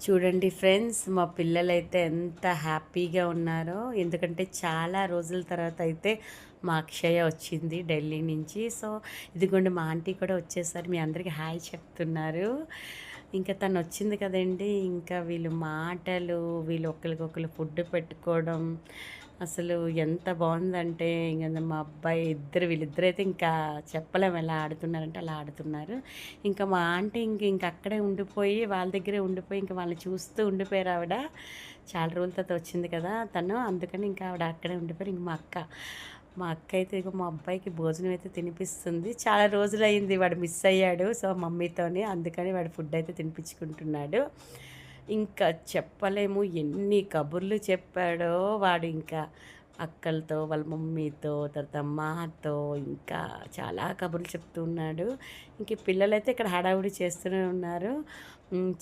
చూడండి ఫ్రెండ్స్, మా పిల్లలైతే ఎంత హ్యాపీగా ఉన్నారో. ఎందుకంటే చాలా రోజుల తర్వాత అయితే మా అక్షయ వచ్చింది ఢిల్లీ నుంచి. సో ఇదిగోండి మా ఆంటీ కూడా వచ్చేసారు. మీ అందరికీ హాయ్ చెప్తున్నారు. ఇంకా తను వచ్చింది కదండి, ఇంకా వీళ్ళు మాటలు, వీళ్ళు ఒకరికొకరు ఫుడ్ పెట్టుకోవడం అసలు ఎంత బాగుందంటే, ఇంక మా అబ్బాయి వీళ్ళిద్దరైతే ఇంకా చెప్పలేము ఎలా ఆడుతున్నారంటే అలా ఆడుతున్నారు. ఇంకా మా ఆంటీ ఇంక అక్కడే ఉండిపోయి, వాళ్ళ దగ్గరే ఉండిపోయి, ఇంక వాళ్ళని చూస్తూ ఉండిపోయారు ఆవిడ. చాలా రోజుల తర్వాత వచ్చింది కదా తను, అందుకని ఇంకా ఆవిడ అక్కడే ఉండిపోయారు. ఇంక మా అక్క అయితే ఇగో మా అబ్బాయికి భోజనం అయితే తినిపిస్తుంది. చాలా రోజులయింది వాడు మిస్ అయ్యాడు. సో మమ్మీతోని, అందుకని వాడు ఫుడ్ అయితే తినిపించుకుంటున్నాడు. ఇంకా చెప్పలేము ఎన్ని కబుర్లు చెప్పాడో వాడు. ఇంకా అక్కలతో, వాళ్ళ మమ్మీతో, తర్వాత మాతో ఇంకా చాలా కబుర్లు చెప్తూ ఉన్నాడు. ఇంక పిల్లలైతే ఇక్కడ హడావుడి చేస్తూనే ఉన్నారు.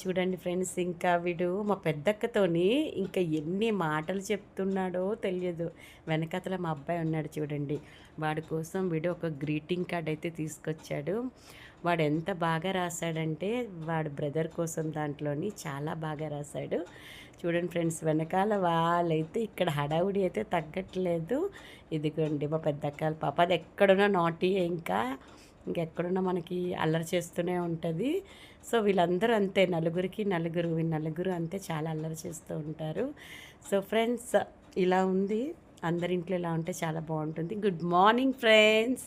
చూడండి ఫ్రెండ్స్, ఇంకా వీడు మా పెద్దక్కతోని ఇంకా ఎన్ని మాటలు చెప్తున్నాడో తెలియదు. వెనకాతల మా అబ్బాయి ఉన్నాడు చూడండి, వాడి కోసం వీడు ఒక గ్రీటింగ్ కార్డ్ అయితే తీసుకొచ్చాడు. వాడు ఎంత బాగా రాశాడంటే, వాడు బ్రదర్ కోసం దాంట్లోని చాలా బాగా రాశాడు. చూడండి ఫ్రెండ్స్, వెనకాల వాళ్ళైతే ఇక్కడ హడావుడి అయితే తగ్గట్లేదు. ఇదిగోండి మా పెద్దక్కల పాప, అది ఎక్కడున్నా నాటీయే. ఇంకెక్కడున్నా మనకి అల్లరి చేస్తూనే ఉంటుంది. సో వీళ్ళందరూ అంతే, నలుగురు అంతే, చాలా అల్లరి చేస్తూ ఉంటారు. సో ఫ్రెండ్స్, ఇలా ఉంది. అందరింట్లో ఇలా ఉంటే చాలా బాగుంటుంది. Good morning friends.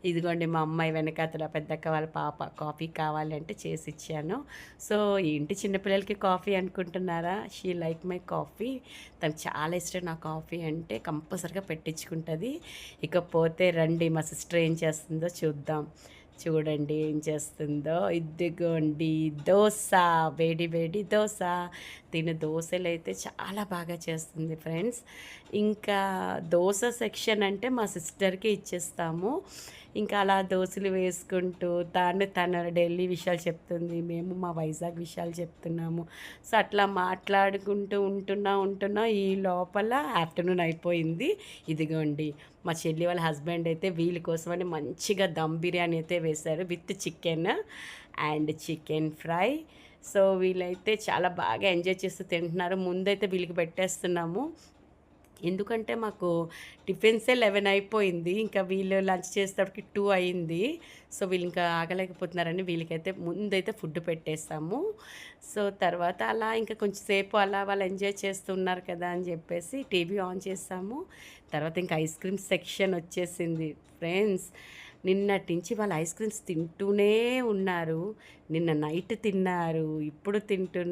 ఇదిగోండి మా అమ్మాయి వెనకాతల పెద్దక్క వాళ్ళ పాప కాఫీ కావాలి అంటే చేసి ఇచ్చాను. సో ఏంటి చిన్నపిల్లలకి కాఫీ అనుకుంటున్నారా? She like my coffee. తనకు చాలా ఇష్టం నా కాఫీ అంటే, కంపల్సరిగా పెట్టించుకుంటుంది. ఇకపోతే రండి మా సిస్టర్ ఏం చేస్తుందో చూద్దాం. చూడండి ఏం చేస్తుందో. ఇదిగోండి దోశ, వేడి వేడి దోశ. దోశలు అయితే చాలా బాగా చేస్తుంది ఫ్రెండ్స్. ఇంకా దోశ సెక్షన్ అంటే మా సిస్టర్కి ఇచ్చేస్తాము. ఇంకా అలా దోశలు వేసుకుంటూ తన ఢిల్లీ విషయాలు చెప్తుంది, మేము మా వైజాగ్ విషయాలు చెప్తున్నాము. సో అట్లా మాట్లాడుకుంటూ ఉంటున్నా ఈ లోపల ఆఫ్టర్నూన్ అయిపోయింది. ఇదిగోండి మా చెల్లి వాళ్ళ హస్బెండ్ అయితే వీళ్ళ కోసమని మంచిగా దమ్ బిర్యానీ అయితే వేశారు with chicken and chicken fry. So వీళ్ళైతే చాలా బాగా ఎంజాయ్ చేస్తూ తింటున్నారు. ముందైతే వీళ్ళకి పెట్టేస్తున్నాము, ఎందుకంటే మాకు టిఫిన్సే 11 అయిపోయింది. ఇంకా వీళ్ళు లంచ్ చేసేటప్పటికి 2 అయింది. సో వీళ్ళు ఇంకా ఆగలేకపోతున్నారని వీళ్ళకైతే ముందైతే ఫుడ్ పెట్టేస్తాము. సో తర్వాత అలా ఇంకా కొంచెం సేపు అలా వాళ్ళు ఎంజాయ్ చేస్తున్నారు కదా అని చెప్పేసి టీవీ ఆన్ చేస్తాము. తర్వాత ఇంకా ఐస్ క్రీమ్ సెక్షన్ వచ్చేసింది ఫ్రెండ్స్. నిన్నటి నుంచి వాళ్ళు ఐస్ క్రీమ్స్ తింటూనే ఉన్నారు. నిన్న నైట్ తిన్నారు, ఇప్పుడు తింటున్నారు.